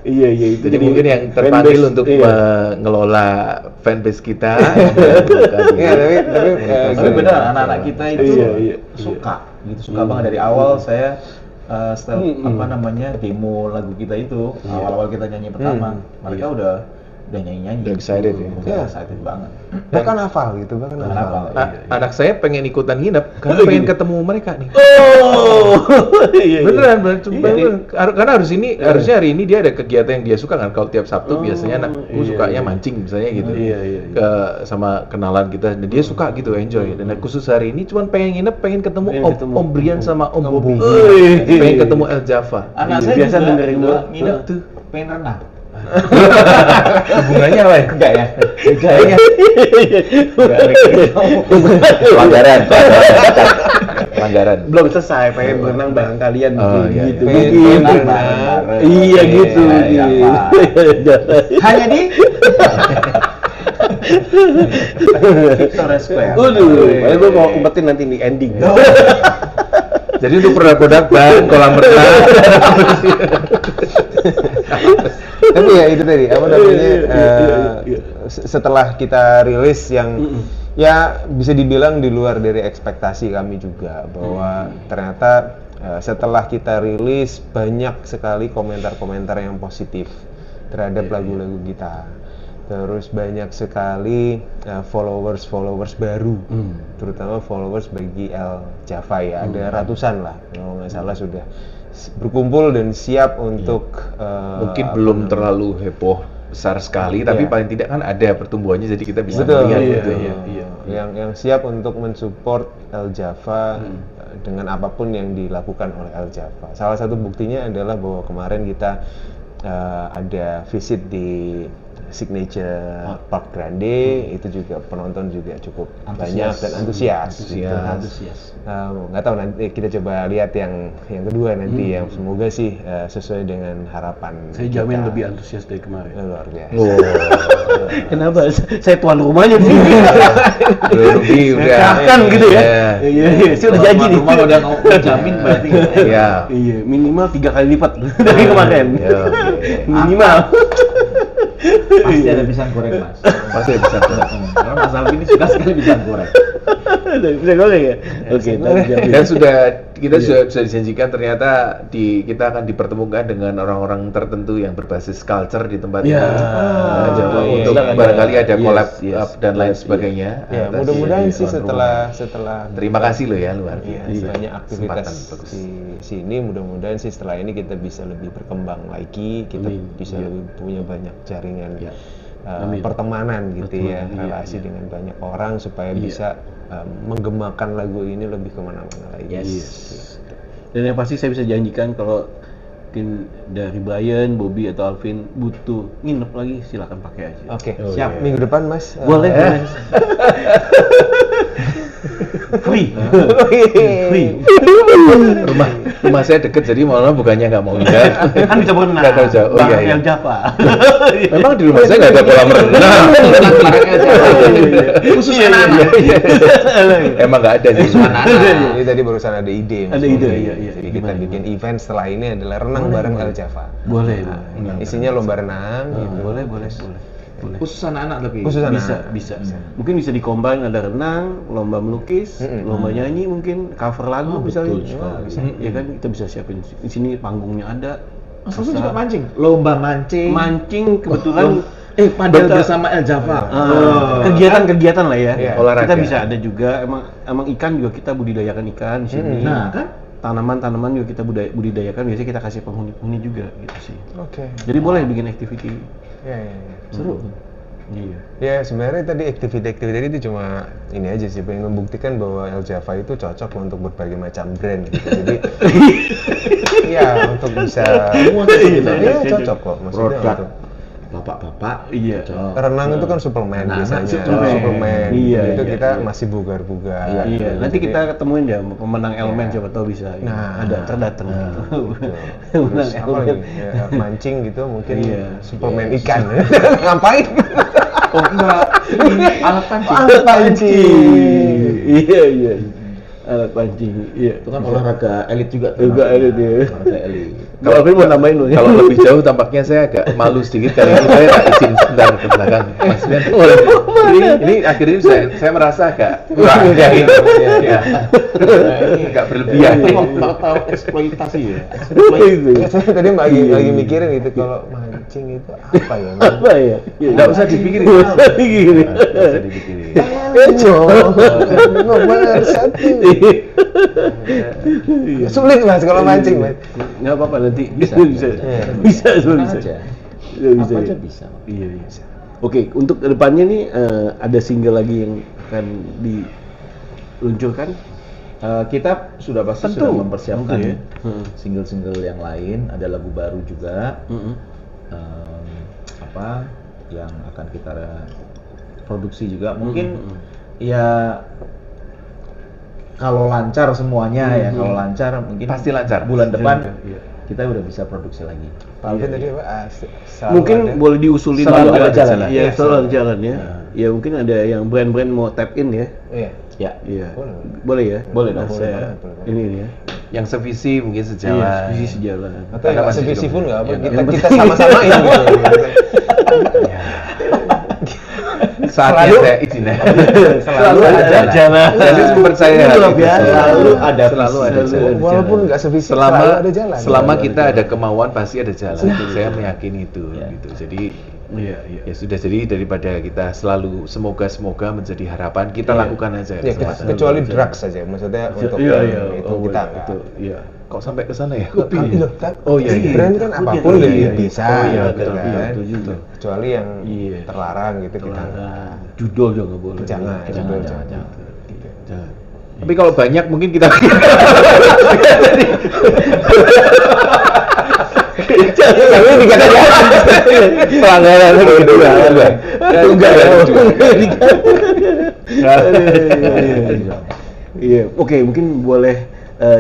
Iya, itu Jadi mungkin yang terpanggil untuk mengelola fanbase kita. Iya, Tapi benar anak-anak kita itu Iya. suka banget dari awal saya setelah demo lagu kita itu awal-awal kita nyanyi pertama mereka udah nyanyi-nyanyi. Udah excited ya? Udah excited banget. bahkan hafal gitu, bahkan hafal. Anak saya pengen ikutan nginep karena pengen ketemu mereka nih. Oh, Beneran. Karena harusnya hari ini dia ada kegiatan yang dia suka kan. Kalau tiap Sabtu biasanya anakku sukanya mancing misalnya gitu. Sama kenalan kita dan dia suka gitu, enjoy. Dan khusus hari ini cuma pengen nginep, pengen ketemu Om Brian sama Om Bobby. Pengen ketemu El Java. Anak saya biasa juga dengerin dua gua. nginep tuh pengen renang. Hubungannya apa ya? Enggak ya? Bedanya. Pelanggaran. belum selesai, pengen berenang bareng kalian Oh, iya, gitu. Pengen Mungkin. renang bareng-bareng. Iya gitu. Iya, Iya. hanya di Victoria Square. Waduh, gue mau umpetin nanti di ending. Jadi untuk produk-produk ban, kolam renang. Tapi ya itu tadi apa namanya setelah kita rilis yang ya bisa dibilang di luar dari ekspektasi kami juga bahwa ternyata setelah kita rilis banyak sekali komentar-komentar yang positif terhadap lagu-lagu kita. Terus banyak sekali followers baru, terutama followers bagi El Java ya, ada ratusan lah kalau nggak salah sudah berkumpul dan siap untuk Mungkin belum terlalu heboh besar sekali, tapi paling tidak kan ada pertumbuhannya, jadi kita bisa betul, melihat iya, gitu. iya. Yang siap untuk mensupport El Java dengan apapun yang dilakukan oleh El Java. Salah satu buktinya adalah bahwa kemarin kita ada visit di Signature Park Grande, itu juga penonton juga cukup banyak dan antusias. Nggak tahu, nanti kita coba lihat yang kedua nanti yang semoga sih sesuai dengan harapan. Saya jamin lebih antusias dari kemarin. Luar biasa. Kenapa? Saya tuan rumahnya nih. Ruby udah Kan gitu ya. Iya, saya udah janji nih. Rumah udah jamin berarti. Iya. Iya, minimal 3 kali lipat dari kemarin. Minimal. Pasti ada pisang goreng, Mas. Pasti ada pisang goreng. Karena Mas Alvin ini suka sekali pisang goreng. Bisa goreng ya? Oke, Dan kita sudah dijanjikan ternyata kita akan dipertemukan dengan orang-orang tertentu yang berbasis culture di tempat ini. Jawa untuk barangkali ada collab dan lain sebagainya. Ya, mudah-mudahan sih setelah Terima kasih loh ya, luar biasa. banyak aktivitas di sini, mudah-mudahan sih setelah ini kita bisa lebih berkembang lagi, kita bisa lebih punya banyak jaringan pertemanan gitu ya, relasi dengan banyak orang supaya bisa menggemakan lagu ini lebih kemana-mana lagi. Dan yang pasti saya bisa janjikan kalau mungkin dari Brian, Bobby atau Alvin butuh nginep lagi, silakan pakai aja. Oke, siap. Minggu depan Mas. Boleh. Free. Rumah saya deket, jadi malah bukannya nggak mau lihat. Kan bisa berenang. Nggak tahu jauh. Oh, iya. Yang Java. Memang di rumah saya nggak ada kolam renang. Khusus anak-anak. Emang nggak ada sih. Jadi tadi barusan ada ide. Mas Ada ide, Bobby. iya. Jadi kita bikin event setelah ini adalah renang bareng El Java. Boleh. Isinya lomba renang gitu. Boleh. Khusus anak-anak tapi. Khusus anak. Bisa. Mungkin bisa dikombin, ada renang, lomba melukis, lomba nyanyi, mungkin cover lagu misalnya. Bisa. Ya kan kita bisa siapin di sini, panggungnya ada. Mas Alvin juga mancing. Lomba mancing. Mancing kebetulan Padel bersama El Java. Kegiatan-kegiatan lah ya. Olahraga. Kita bisa ada juga, emang ikan juga kita budidayakan ikan di sini. Nah, kan Tanaman-tanaman juga kita budidayakan, biasanya kita kasih penghuni juga gitu sih. Oke. Jadi boleh bikin activity. Ya. Seru. Iya. Ya sebenarnya tadi aktiviti-aktiviti itu cuma ini aja sih, pengen membuktikan bahwa El Java itu cocok untuk berbagai macam brand gitu. Jadi ya untuk bisa cocok kok maksudnya produk untuk bapak-bapak. Iya. renang itu kan suplemen biasanya. suplemen. Iya, itu iya, kita iya. masih bugar-bugar. Iya. Nanti kita ketemuin ya pemenang elemen, siapa tahu bisa. Nah, ada terdatang gitu. Terus Pemenang apa elemen. lagi? Ya, mancing gitu mungkin suplemen Iya. ikan. Ngapain? Oh enggak, alat pancing. Alat pancing. Iya. Alat pancing. Iya. Itu kan olahraga elit juga tuh. Juga elit ya. Olahraga elit. Kalau aku mau nambahin loh ya. Kalau lebih jauh tampaknya saya agak malu sedikit kali ini, saya tak izin sebentar ke belakang. Mas Ben, ini akhirnya saya merasa agak kurang ya. Ini agak berlebihan. Mau tahu eksploitasi ya. Saya tadi lagi mikirin itu kalau mancing itu apa ya? Apa ya? Nggak usah dipikirin. Nggak usah dipikirin. Nggak usah dipikirin. Nomor 1. Sulit Mas kalau mancing, Mas. Nggak apa-apa, nanti bisa. Aja. Bisa. Apa aja bisa. Iya. Oke, untuk kedepannya nih ada single lagi yang akan diluncurkan. Kita sudah pasti Tentu. sudah mempersiapkan Tentu ya. single-single yang lain, ada lagu baru juga. Apa yang akan kita produksi juga mungkin ya kalau lancar semuanya ya, kalau lancar mungkin Pasti lancar. bulan depan Iya. kita udah bisa produksi lagi. Pak Alvin tadi apa? Mungkin boleh diusulin Selalu dulu ada jalan. Iya, selalu ada jalan ya. Ya mungkin ada yang brand-brand mau tap in ya. Iya. Ya. Iya. Boleh ya? Boleh dong. Nah, saya boleh. ini ya. Yang sevisi mungkin sejalan. Iya, visi sejalan. Atau yang masih sevisi juga pun nggak apa, ya, kita sama-samain gitu. Saatnya Selalu- saya izin ya. Selalu ada jalan. Jadi percaya Itu luar gitu. biasa. Selalu ada Selalu ada visi. jalan. Walaupun nggak sevisi, selalu ada jalan. Selama kita ada kemauan pasti ada jalan. Saya meyakini itu Ya. gitu. Jadi Iya, iya. ya sudah, jadi daripada kita selalu semoga menjadi harapan, kita lakukan aja. Ya, kecuali drugs saja, maksudnya untuk Iya, itu kita itu. Iya. Kok sampai ke sana ya? Oh, iya, iya. brand kan apapun Iya, lebih iya, iya. bisa, Oh, iya, gitu betul, kan. betul, betul. Kecuali yang Iya. terlarang gitu kita. Nah, judul juga nggak boleh. Jangan. Jangan. Tapi kalau banyak mungkin kita Tapi dikatakan pelanggaran kedua. Enggak ya. Iya, oke, mungkin boleh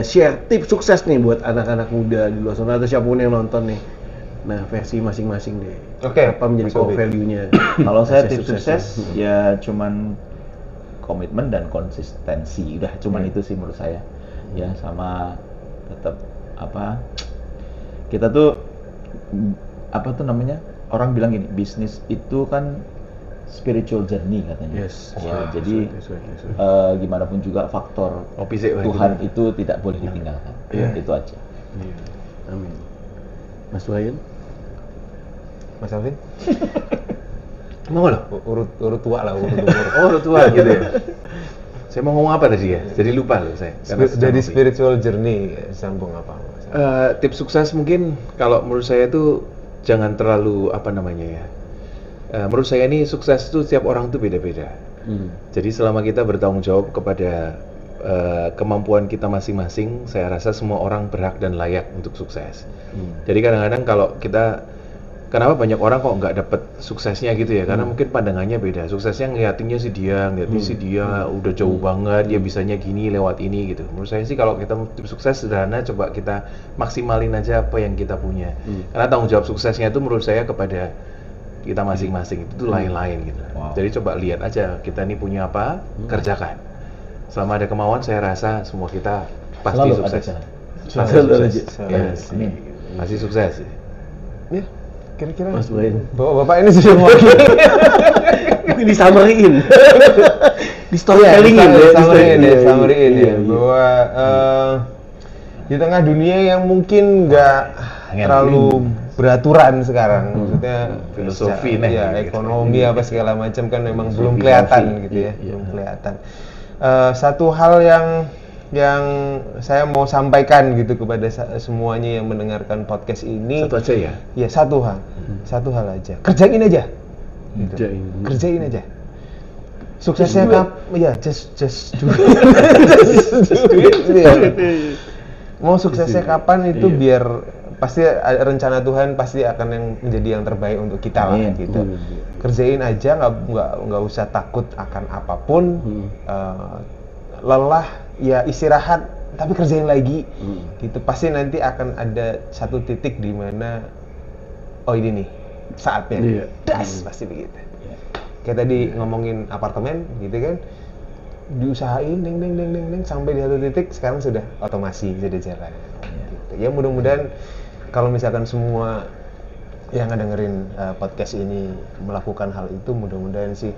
share tips sukses nih buat anak-anak muda di luar sana atau siapapun yang nonton nih. Nah, versi masing-masing deh. Oke, Apa menjadi Mas core Bobi. value-nya? Kalau saya tips suksesnya? sukses ya cuman komitmen dan konsistensi. Udah cuman itu sih menurut saya. Ya sama tetap apa? Kita tuh apa tuh namanya? Orang bilang gini, bisnis itu kan spiritual journey katanya. Yes. Ya, Wow, jadi that's right. gimana pun juga faktor Pisik, Pak. Tuhan itu tidak boleh ditinggalkan. Iya. Itu aja. Iya. Amin. Mas Wayan? Mas Alvin? mau loh. Urut tua lah, urut umur. Oh, udah tua gitu ya. Saya mau ngomong apa tadi ya? Jadi lupa loh saya. Karena Dari sedang spiritual journey sambung apa? Mas? tips sukses mungkin kalau menurut saya tuh jangan terlalu apa namanya ya. Menurut saya ini sukses itu setiap orang tuh beda-beda. Jadi selama kita bertanggung jawab kepada kemampuan kita masing-masing, saya rasa semua orang berhak dan layak untuk sukses. Jadi kadang-kadang kalau kita, kenapa banyak orang kok nggak dapet suksesnya gitu ya? Karena mungkin pandangannya beda. Suksesnya ngeliatinnya si dia, udah jauh banget, dia bisanya gini lewat ini gitu. Menurut saya sih kalau kita tips sukses sederhana, coba kita maksimalin aja apa yang kita punya. Karena tanggung jawab suksesnya itu menurut saya kepada kita masing-masing, itu tuh lain-lain gitu. Wow. Jadi coba lihat aja kita ini punya apa, kerjakan. Selama ada kemauan, saya rasa semua kita pasti Selalu ada sukses. jalan. Pasti Selalu sukses. ada Ya, Amin. pasti sukses. Ya, kira-kira Mas Wayan. bapak-bapak ini sudah mau Mungkin disamariin. Di storytellingin ya. Summary-in ya, Iya. bahwa di tengah dunia yang mungkin nggak terlalu beraturan sekarang, maksudnya Filosofi secara- nih, ya, gitu. ekonomi apa segala macam kan memang belum Filosofi, kelihatan gitu ya, iya. belum kelihatan. Satu hal yang saya mau sampaikan gitu kepada semuanya yang mendengarkan podcast ini, Satu aja ya. ya satu hal aja, kerjain aja. Gitu. Kerjain aja. Suksesnya ya just do it. Just do it. Iya. Mau suksesnya kapan itu biar pasti rencana Tuhan pasti akan yang menjadi yang terbaik untuk kita lah Amin. gitu. Kerjain aja, nggak usah takut akan apapun. Lelah ya istirahat tapi kerjain lagi. Gitu pasti nanti akan ada satu titik di mana oh ini nih saatnya. Iya. Das pasti begitu. Kayak tadi ngomongin apartemen gitu kan, diusahain ding sampai di satu titik sekarang sudah otomasi, sudah jalan. Gitu. Ya mudah-mudahan kalau misalkan semua yang dengerin podcast ini melakukan hal itu, mudah-mudahan sih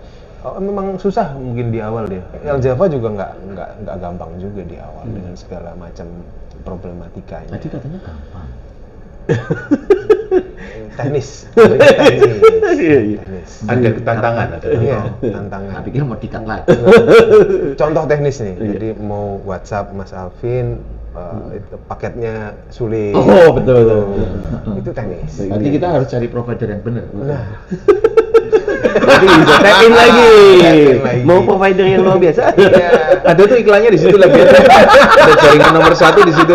memang susah mungkin di awal ya. El Java juga nggak gampang juga di awal dengan segala macam problematikanya. Tadi katanya gampang. Teknis. Iya. Teknis. Ada tantangan, ada. Iya, tantangan. Nah, pikir mau dikat lagi. Contoh teknis nih, jadi mau WhatsApp Mas Alvin, itu paketnya sulit. Oh, betul. Itu teknis. Nanti kita harus cari provider yang benar. Nah, Jadi bisa tap in lagi. Tap in lagi. Mau provider yang luar biasa? iya. Ada tuh iklannya di situ lagi. Ada jaringan nomor 1 di situ.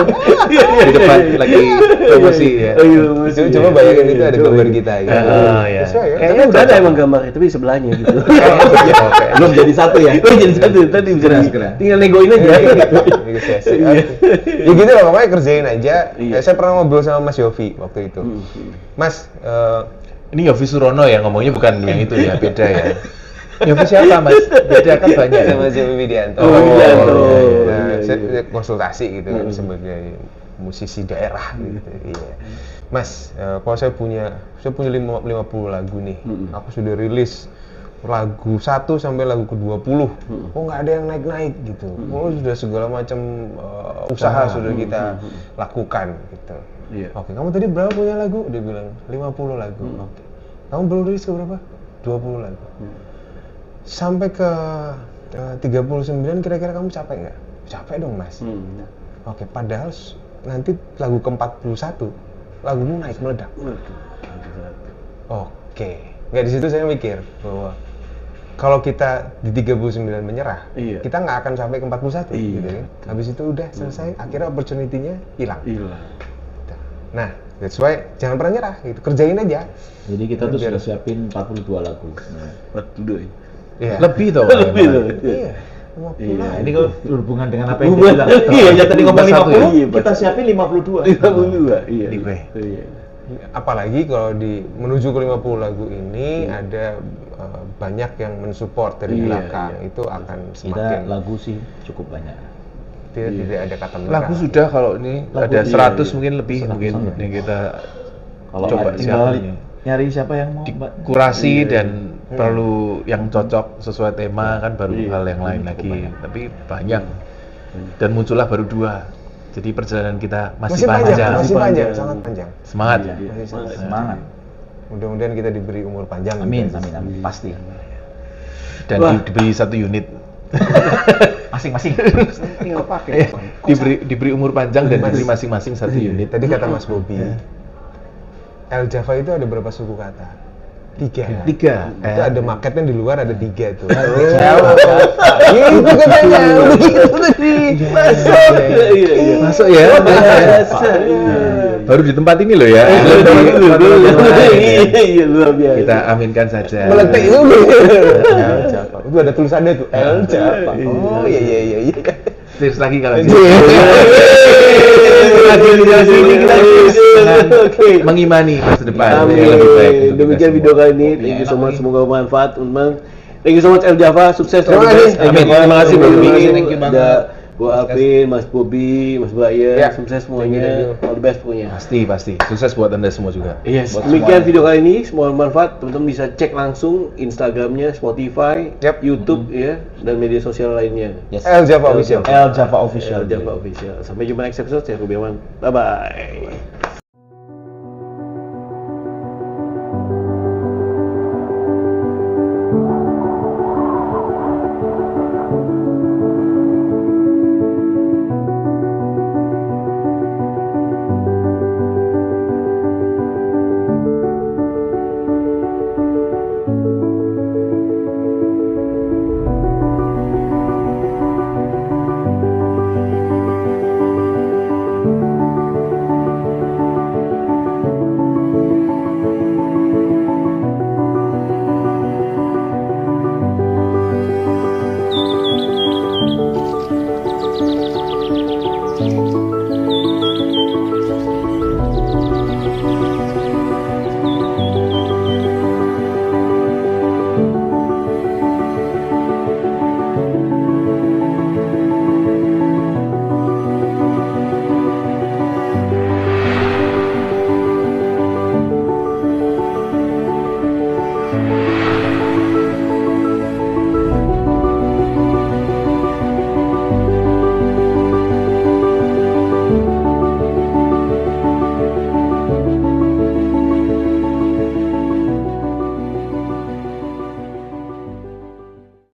Di depan lagi promosi ya. Oh, iya, Coba bayangin itu ada gambar kita gitu. Oh, iya. Sesuai ya? Kayaknya udah ada emang gambarnya, tapi di sebelahnya gitu. Oke. Belum jadi satu ya? Oh, jadi satu. Tadi bisa Segera. tinggal negoin aja. Negosiasi. Ya gitu lah, pokoknya kerjain aja. Saya pernah ngobrol sama Mas Yofi waktu itu. Mas, Ini Yofi Surono ya ngomongnya, bukan yang itu ya, beda ya. Yofi siapa Mas? Beda kan banyak. Sama Yofi Widianto. Oh, Widianto. Nah, saya konsultasi gitu kan sebagai musisi daerah gitu. Iya. Mas, kalau saya punya 50 lagu nih. Aku sudah rilis lagu 1 sampai lagu ke-20. Oh, nggak ada yang naik-naik gitu. Oh, sudah segala macam usaha sudah kita lakukan gitu. Iya. Oke, kamu tadi berapa punya lagu? Dia bilang 50 lagu. Oke. Kamu belum rilis ke berapa? 20 lagu. Sampai ke 39 kira-kira kamu capek nggak? Capek dong, Mas. Oke, padahal nanti lagu ke-41 lagumu naik meledak. Oke. Nggak, di situ saya mikir bahwa kalau kita di 39 menyerah, kita nggak akan sampai ke 41 gitu kan. Habis itu udah selesai, akhirnya opportunity-nya hilang. Nah, that's why jangan pernah nyerah gitu. Kerjain aja. Jadi kita tuh sudah siapin 42 lagu. 42. Iya. Lebih tuh. Iya. Iya, ini kok berhubungan dengan apa yang dia bilang. Iya, tadi ngomong 50, iya, kita siapin 52. 52. Iya. Iya. Apalagi kalau menuju ke 50 lagu ini ada banyak yang mensupport dari belakang, itu akan semakin. Kita lagu sih cukup banyak. Tidak ada kata menyerah. Lagu sudah kalau ini Lagu ada iya, 100 mungkin lebih 100 mungkin sampai. yang kita Kalau coba tinggal siapin. nyari siapa yang mau, Mbak? Kurasi dan perlu yang cocok sesuai tema kan baru hal yang lain lagi. Tapi banyak dan muncullah baru 2. Jadi perjalanan kita masih panjang. Masih panjang, sangat panjang. Semangat. Semangat. Mudah-mudahan kita diberi umur panjang. Amin, gitu. amin, pasti. Dan diberi 1 unit. Masing-masing. Tinggal pakai. Diberi umur panjang dan diberi masing-masing 1 unit. Tadi kata Mas Bobi, El Java itu ada berapa suku kata? 3. 3. Itu ada marketnya di luar, ada 3 tuh. Itu katanya. Begitu tadi. Masuk ya. Baru di tempat ini loh ya. Iya, luar biasa. Kita aminkan saja. Meletek itu. Itu ada tulisannya tuh El Java. Oh iya. Terus lagi kalau Lagi di sini kita mengimani masa depan Amin. yang lebih baik. untuk kita Demikian semua. video kali ini. Thank you so much. Semoga bermanfaat, teman-teman. Thank you so much El Java. Sukses. Terima all the kasih. best. Amin. Terima kasih, Bobi. Thank you banget. Ada Bu Alvin, Mas Bobi, Mas Bayan. Ya. Sukses Thank semuanya. you. All the best pokoknya. Pasti. Sukses buat Anda semua juga. Yes. Buat Demikian semuanya. video kali ini. Semua bermanfaat. Teman-teman bisa cek langsung Instagramnya, Spotify, Yap. YouTube ya, dan media sosial lainnya. Yes. El Java official. El Java official. El Java Official. Sampai jumpa next episode. Saya Rubiawan. Bye bye.